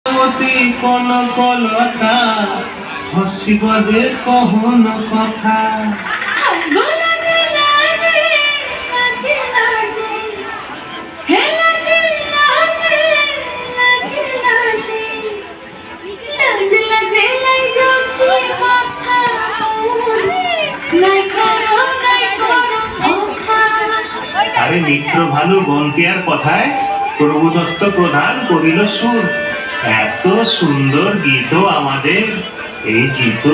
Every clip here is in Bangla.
অতি কনকলতা হসিব দে কহন কথা আরে মিত্র ভানু বন্তিয়ার কথায় প্রভুদত্ত প্রধান করিল সুর। এত সুন্দর গীত আমাদের, এই গীত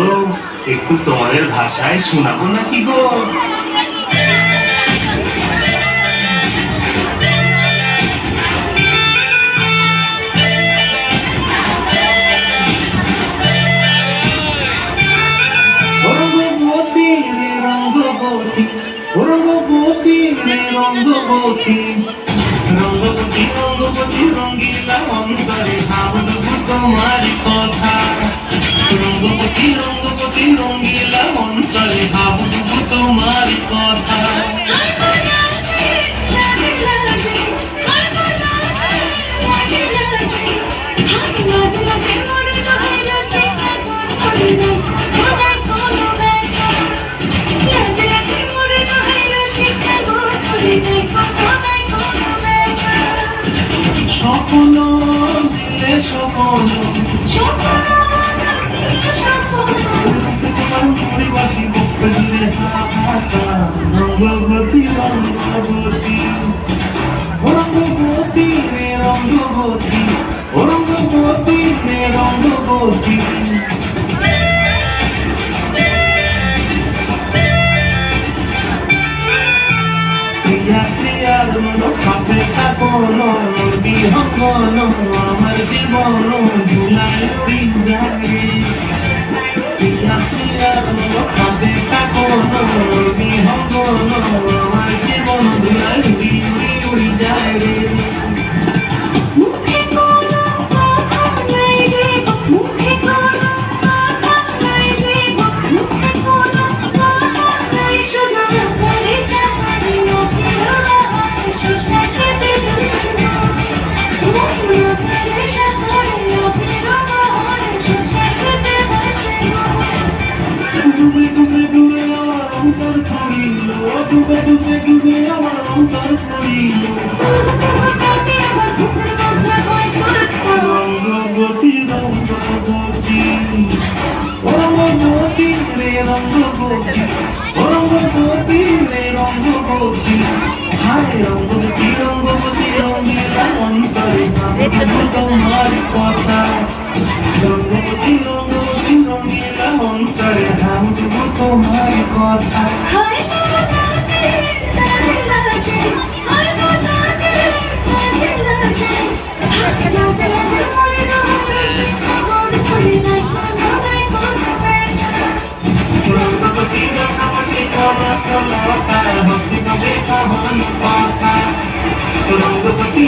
একটু তোমাদের ভাষায় শোনাবো নাকি গো? রঙ্গবতী রে রঙ্গবতী, রঙ্গবতী রে রঙ্গবতী, রঙ্গবতী রঙ্গবতী রঙ্গিলা অন্তরে ভাবলু তোমার কথা। রঙ্গবতী রঙ্গবতী রঙ্গিলা অন্তরে ভাবলু তোমার কথা। স্বপ্ন দিলে স্বপ্ন পরিবাসী পক্ষ দিলে রঙ্গবতী রঙ্গবতী, রঙ্গবতী রে রঙ্গবতী, রঙ্গবতী রে রঙ্গবতী। প্রিয়ার খাতে থাকন বিহঙ্গন আমার জীবন ধুলায় উড়ি যায়। প্রিয়ার খাতে থাকন বিহঙ্গন আমার জীবন ধুলায় উড়ি উড়ি উড়ি যায় রে। ডুবে ডুবে ডুবে আমার অন্তর ফুরিল, ডুবে ডুবে ডুবে আমার অন্তর ফুরিল। রঙ্গবতী রঙ্গবতী, রঙ্গবতী রে রঙ্গবতী, রঙ্গবতী রে রঙ্গবতী। হায় রঙ্গবতী রঙ্গবতী রঙ্গিলা অন্তরে ভাবলু তোমার কথা। রঙ্গবতী রঙ্গবতী রঙ্গিলা অন্তরে ভাবলু তোমার কথা। রঙ্গবতী রঙ্গবতী কনকলতা হসিব দে কহন কথা। রঙ্গবতী